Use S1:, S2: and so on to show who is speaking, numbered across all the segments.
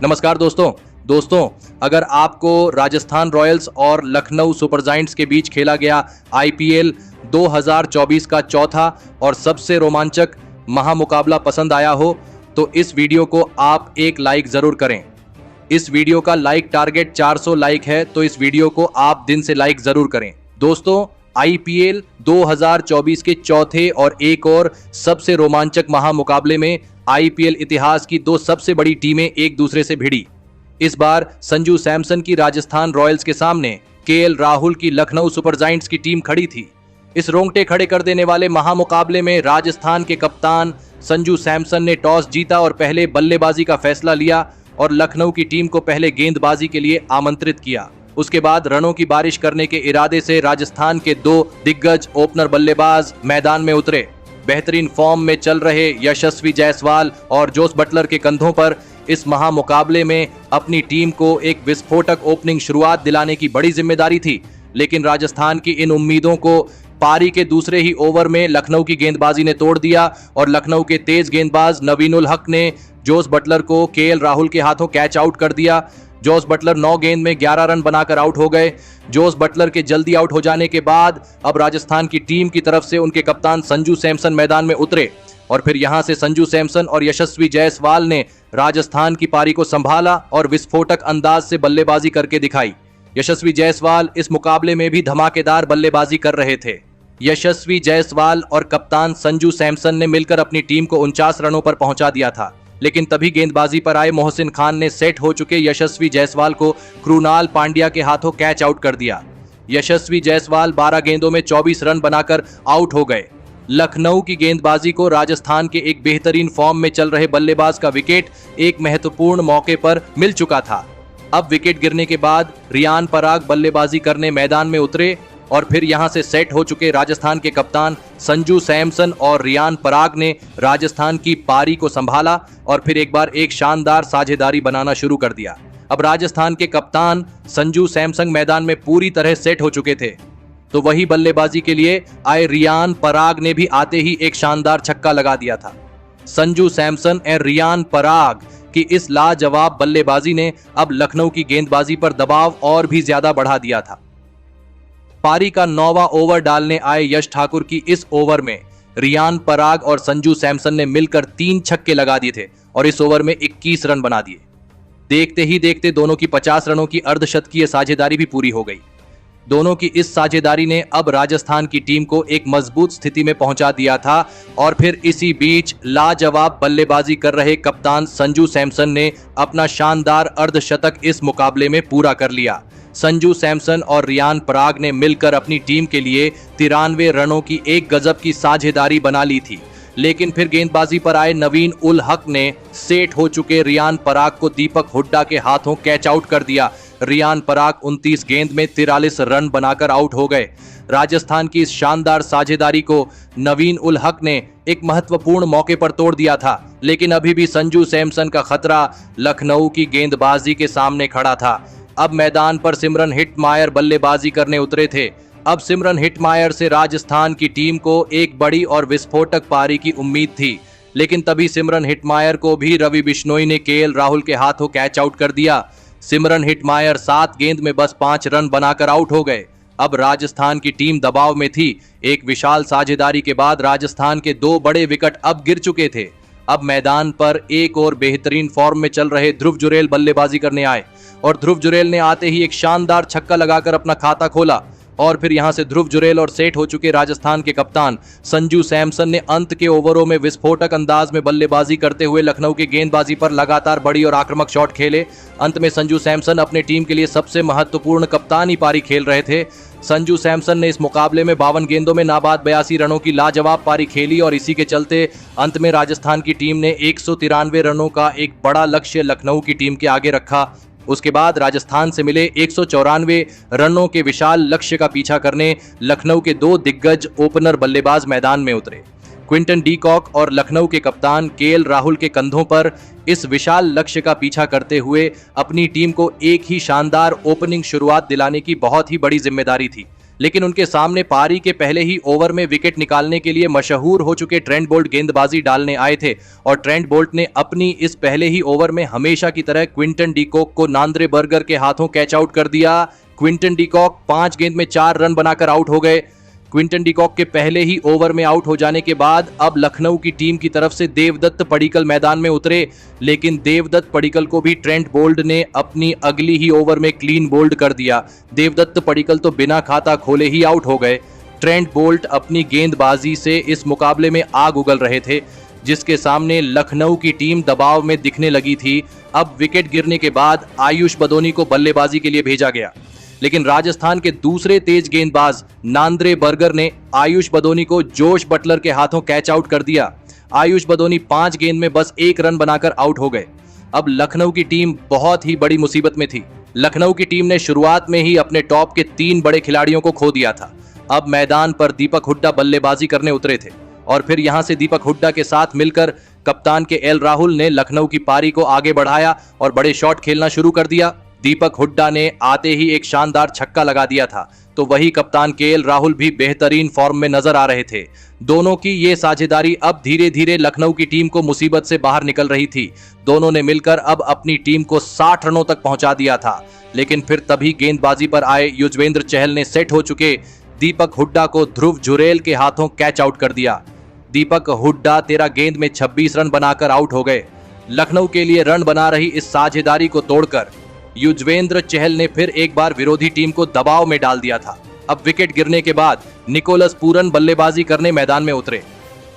S1: नमस्कार दोस्तों, अगर आपको राजस्थान रॉयल्स और लखनऊ सुपर जायंट्स के बीच खेला गया आईपीएल 2024 का चौथा और सबसे रोमांचक महामुकाबला पसंद आया हो तो इस वीडियो को आप एक लाइक जरूर करें। इस वीडियो का लाइक टारगेट 400 लाइक है, तो इस वीडियो को आप दिन से लाइक जरूर करें। दोस्तों, आईपीएल 2024 के चौथे और एक और सबसे रोमांचक महामुकाबले में आईपीएल इतिहास की दो सबसे बड़ी टीमें एक दूसरे से भिड़ी। इस बार संजू सैमसन की राजस्थान रॉयल्स के सामने केएल राहुल की लखनऊ सुपर जायंट्स की टीम खड़ी थी। इस रोंगटे खड़े कर देने वाले महामुकाबले में राजस्थान के कप्तान संजू सैमसन ने टॉस जीता और पहले बल्लेबाजी का फैसला लिया और लखनऊ की टीम को पहले गेंदबाजी के लिए आमंत्रित किया। उसके बाद रनों की बारिश करने के इरादे से राजस्थान के दो दिग्गज ओपनर बल्लेबाज मैदान में उतरे। बेहतरीन फॉर्म में चल रहे यशस्वी जायसवाल और जोस बटलर के कंधों पर इस महामुकाबले में अपनी टीम को एक विस्फोटक ओपनिंग शुरुआत दिलाने की बड़ी जिम्मेदारी थी, लेकिन राजस्थान की इन उम्मीदों को पारी के दूसरे ही ओवर में लखनऊ की गेंदबाजी ने तोड़ दिया और लखनऊ के तेज गेंदबाज नवीन उल हक ने जोस बटलर को केएल राहुल के हाथों कैच आउट कर दिया। जोस बटलर 9 गेंद में 11 रन बनाकर आउट हो गए। जोस बटलर के जल्दी आउट हो जाने के बाद अब राजस्थान की टीम की तरफ से उनके कप्तान संजू सैमसन मैदान में उतरे और फिर यहां से संजू सैमसन और यशस्वी जायसवाल ने राजस्थान की पारी को संभाला और विस्फोटक अंदाज से बल्लेबाजी करके दिखाई। यशस्वी जायसवाल इस मुकाबले में भी धमाकेदार बल्लेबाजी कर रहे थे। यशस्वी जायसवाल और कप्तान संजू सैमसन ने मिलकर अपनी टीम को 49 रनों पर पहुंचा दिया था, लेकिन तभी गेंदबाजी पर आए मोहसिन खान ने सेट हो चुके यशस्वी जायसवाल को कृणाल पांड्या के हाथों कैच आउट कर दिया। यशस्वी जायसवाल 12 गेंदों में 24 रन बनाकर आउट हो गए। लखनऊ की गेंदबाजी को राजस्थान के एक बेहतरीन फॉर्म में चल रहे बल्लेबाज का विकेट एक महत्वपूर्ण मौके पर मिल चुका था। अब विकेट गिरने के बाद रियान पराग बल्लेबाजी करने मैदान में उतरे और फिर यहां से सेट हो चुके राजस्थान के कप्तान संजू सैमसन और रियान पराग ने राजस्थान की पारी को संभाला और फिर एक बार एक शानदार साझेदारी बनाना शुरू कर दिया। अब राजस्थान के कप्तान संजू सैमसन मैदान में पूरी तरह सेट हो चुके थे, तो वही बल्लेबाजी के लिए आए रियान पराग ने भी आते ही एक शानदार छक्का लगा दिया था। संजू सैमसन और रियान पराग की इस लाजवाब बल्लेबाजी ने अब लखनऊ की गेंदबाजी पर दबाव और भी ज्यादा बढ़ा दिया था। पारी का 9वां ओवर डालने आए यश ठाकुर की इस ओवर में रियान पराग और संजू सैमसन ने मिलकर 3 छक्के लगा दिए थे और इस ओवर में 21 रन बना दिए। देखते ही देखते दोनों की 50 रनों की अर्धशतकीय साझेदारी भी पूरी हो गई। दोनों की इस साझेदारी ने अब राजस्थान की टीम को एक मजबूत स्थिति में पहुंचा दिया था और फिर इसी बीच लाजवाब बल्लेबाजी कर रहे कप्तान संजू सैमसन ने अपना शानदार अर्धशतक इस मुकाबले में पूरा कर लिया। संजू सैमसन और रियान पराग ने मिलकर अपनी टीम के लिए 93 रनों की एक गजब की साझेदारी बना ली थी, लेकिन फिर गेंदबाजी पर आए नवीन उल हक ने सेट हो चुके रियान पराग को दीपक हुड्डा के हाथों कैच आउट कर दिया। रियान पराग 29 गेंद में 43 रन बनाकर आउट हो गए। राजस्थान की इस शानदार साझेदारी को नवीन उल हक ने एक महत्वपूर्ण मौके पर तोड़ दिया था, लेकिन अभी भी संजू सैमसन का खतरा लखनऊ की गेंदबाजी के सामने खड़ा था। अब मैदान पर सिमरन हिटमायर बल्लेबाजी करने उतरे थे। अब सिमरन हिटमायर से राजस्थान की टीम को एक बड़ी और विस्फोटक पारी की उम्मीद थी, लेकिन तभी सिमरन हिटमायर को भी रवि बिश्नोई ने केएल राहुल के हाथों कैच आउट कर दिया। सिमरन हिटमायर 7 गेंद में बस 5 रन बनाकर आउट हो गए। अब राजस्थान की टीम दबाव में थी। एक विशाल साझेदारी के बाद राजस्थान के 2 बड़े विकेट अब गिर चुके थे। अब मैदान पर एक और बेहतरीन फॉर्म में चल रहे ध्रुव जुरेल बल्लेबाजी करने आए और ध्रुव जुरेल ने आते ही एक शानदार छक्का लगाकर अपना खाता खोला और फिर यहां से ध्रुव जुरेल और सेट हो चुके राजस्थान के कप्तान संजू सैमसन ने अंत के ओवरों में विस्फोटक अंदाज में बल्लेबाजी करते हुए लखनऊ के गेंदबाजी पर लगातार बड़ी और आक्रामक शॉट खेले। अंत में संजू सैमसन अपने टीम के लिए सबसे महत्वपूर्ण कप्तानी पारी खेल रहे थे। संजू सैमसन ने इस मुकाबले में 52 गेंदों में नाबाद 82 रनों की लाजवाब पारी खेली और इसी के चलते अंत में राजस्थान की टीम ने 193 रनों का एक बड़ा लक्ष्य लखनऊ की टीम के आगे रखा। उसके बाद राजस्थान से मिले 194 रनों के विशाल लक्ष्य का पीछा करने लखनऊ के 2 दिग्गज ओपनर बल्लेबाज मैदान में उतरे। क्विंटन डी कॉक और लखनऊ के कप्तान केएल राहुल के कंधों पर इस विशाल लक्ष्य का पीछा करते हुए अपनी टीम को एक ही शानदार ओपनिंग शुरुआत दिलाने की बहुत ही बड़ी जिम्मेदारी थी। लेकिन उनके सामने पारी के पहले ही ओवर में विकेट निकालने के लिए मशहूर हो चुके ट्रेंट बोल्ट गेंदबाजी डालने आए थे और ट्रेंट बोल्ट ने अपनी इस पहले ही ओवर में हमेशा की तरह क्विंटन डीकॉक को नांद्रे बर्गर के हाथों कैच आउट कर दिया। क्विंटन डीकॉक 5 गेंद में 4 रन बनाकर आउट हो गए। क्विंटन डीकॉक के पहले ही ओवर में आउट हो जाने के बाद अब लखनऊ की टीम की तरफ से देवदत्त पडिक्कल मैदान में उतरे, लेकिन देवदत्त पडिक्कल को भी ट्रेंट बोल्ट ने अपनी अगली ही ओवर में क्लीन बोल्ड कर दिया। देवदत्त पडिक्कल तो बिना खाता खोले ही आउट हो गए। ट्रेंट बोल्ट अपनी गेंदबाजी से इस मुकाबले में आग उगल रहे थे, जिसके सामने लखनऊ की टीम दबाव में दिखने लगी थी। अब विकेट गिरने के बाद आयुष बदोनी को बल्लेबाजी के लिए भेजा गया, लेकिन राजस्थान के दूसरे तेज गेंदबाज नांद्रे बर्गर ने आयुष बदोनी को जोश बटलर के हाथों कैच आउट कर दिया। आयुष बदोनी 5 गेंद में बस 1 रन बनाकर आउट हो गए। अब लखनऊ की टीम बहुत ही बड़ी मुसीबत में थी। लखनऊ की टीम ने शुरुआत में ही अपने टॉप के 3 बड़े खिलाड़ियों को खो दिया था। अब मैदान पर दीपक हुड्डा बल्लेबाजी करने उतरे थे और फिर यहां से दीपक हुड्डा के साथ मिलकर कप्तान के एल राहुल ने लखनऊ की पारी को आगे बढ़ाया और बड़े शॉट खेलना शुरू कर दिया। दीपक हुड्डा ने आते ही एक शानदार छक्का लगा दिया था, तो वही कप्तान केएल राहुल भी बेहतरीन फॉर्म में नजर आ रहे थे। दोनों की ये साझेदारी अब धीरे धीरे लखनऊ की टीम को मुसीबत से बाहर निकल रही थी। दोनों ने मिलकर अब अपनी टीम को 60 रनों तक पहुंचा दिया था, लेकिन फिर तभी गेंदबाजी पर आए युजवेंद्र चहल ने सेट हो चुके दीपक हुड्डा को ध्रुव जुरेल के हाथों कैच आउट कर दिया। दीपक हुड्डा 13 गेंद में 26 रन बनाकर आउट हो गए। लखनऊ के लिए रन बना रही इस साझेदारी को तोड़कर युजवेंद्र चहल ने फिर एक बार विरोधी टीम को दबाव में डाल दिया था। अब विकेट गिरने के बाद निकोलस पूरन बल्लेबाजी करने मैदान में उतरे।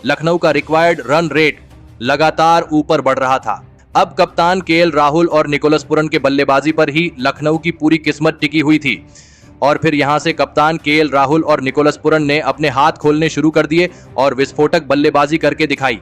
S1: लखनऊ का रिक्वायर्ड रन रेट लगातार ऊपर बढ़ रहा था। अब कप्तान केएल राहुल और निकोलस पूरन के बल्लेबाजी पर ही लखनऊ की पूरी किस्मत टिकी हुई थी और फिर यहां से कप्तान केएल राहुल और निकोलस पूरन ने अपने हाथ खोलने शुरू कर दिए और विस्फोटक बल्लेबाजी करके दिखाई।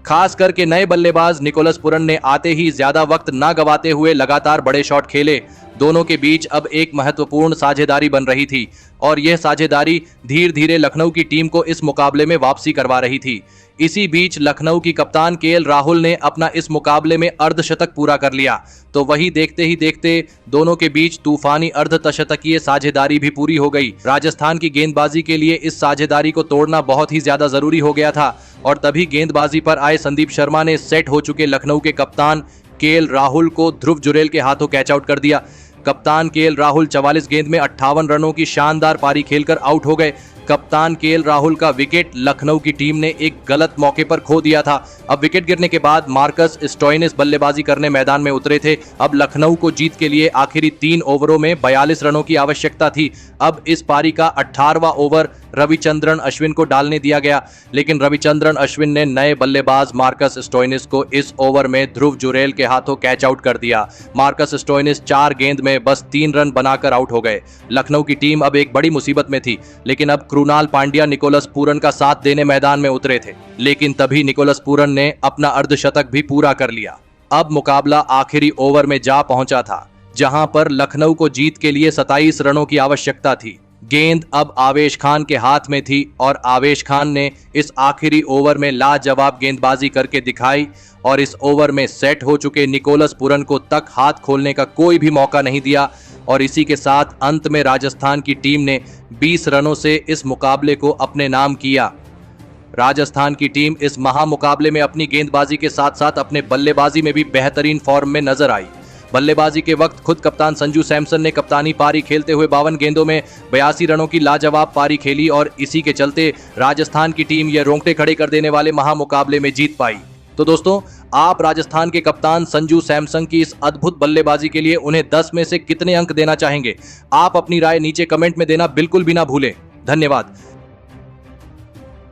S1: खास करके नए बल्लेबाज निकोलस पूरन ने आते ही ज्यादा वक्त न गवाते हुए लगातार बड़े शॉट खेले। दोनों के बीच अब एक महत्वपूर्ण साझेदारी बन रही थी और यह साझेदारी धीरे धीरे लखनऊ की टीम को इस मुकाबले में वापसी करवा रही थी। इसी बीच लखनऊ की कप्तान केएल राहुल ने अपना इस मुकाबले में अर्धशतक पूरा कर लिया, तो वही देखते ही देखते दोनों के बीच तूफानी अर्धशतकीय साझेदारी भी पूरी हो गई। राजस्थान की गेंदबाजी के लिए इस साझेदारी को तोड़ना बहुत ही ज्यादा जरूरी हो गया था और तभी गेंदबाजी पर आए संदीप शर्मा ने सेट हो चुके लखनऊ के कप्तान केएल राहुल को ध्रुव जुरेल के हाथों कैच आउट कर दिया। कप्तान केएल राहुल 44 गेंद में 58 रनों की शानदार पारी खेलकर आउट हो गए। कप्तान केएल राहुल का विकेट लखनऊ की टीम ने एक गलत मौके पर खो दिया था। अब विकेट गिरने के बाद मार्कस स्टोइनिस बल्लेबाजी करने मैदान में उतरे थे। अब लखनऊ को जीत के लिए आखिरी 3 ओवरों में 42 रनों की आवश्यकता थी। अब इस पारी का 18वां ओवर रविचंद्रन अश्विन को डालने दिया गया, लेकिन रविचंद्रन अश्विन ने नए बल्लेबाज मार्कस स्टोइनिस को इस ओवर में ध्रुव जुरेल के हाथों कैच आउट कर दिया। मार्कस स्टोइनिस 4 गेंद में बस 3 रन बनाकर आउट हो गए। लखनऊ की टीम अब एक बड़ी मुसीबत में थी, लेकिन अब कृणाल पांड्या निकोलस पूरन का साथ देने मैदान में उतरे थे, लेकिन तभी निकोलस पूरन ने अपना अर्धशतक भी पूरा कर लिया। अब मुकाबला आखिरी ओवर में जा पहुंचा था, जहां पर लखनऊ को जीत के लिए 27 रनों की आवश्यकता थी। गेंद अब आवेश खान के हाथ में थी और आवेश खान ने इस आखिरी ओवर में लाजवाब गेंदबाजी करके दिखाई और इस ओवर में सेट हो चुके निकोलस पूरन को तक हाथ खोलने का कोई भी मौका नहीं दिया और इसी के साथ अंत में राजस्थान की टीम ने 20 रनों से इस मुकाबले को अपने नाम किया। राजस्थान की टीम इस महामुकाबले में अपनी गेंदबाजी के साथ साथ अपने बल्लेबाजी में भी बेहतरीन फॉर्म में नजर आई। बल्लेबाजी के वक्त खुद कप्तान संजू सैमसन ने कप्तानी पारी खेलते हुए 52 गेंदों में 82 रनों की लाजवाब पारी खेली और इसी के चलते राजस्थान की टीम यह रोंगटे खड़े कर देने वाले महामुकाबले में जीत पाई। तो दोस्तों, आप राजस्थान के कप्तान संजू सैमसन की इस अद्भुत बल्लेबाजी के लिए उन्हें 10 में से कितने अंक देना चाहेंगे? आप अपनी राय नीचे कमेंट में देना बिल्कुल भी ना भूलें। धन्यवाद।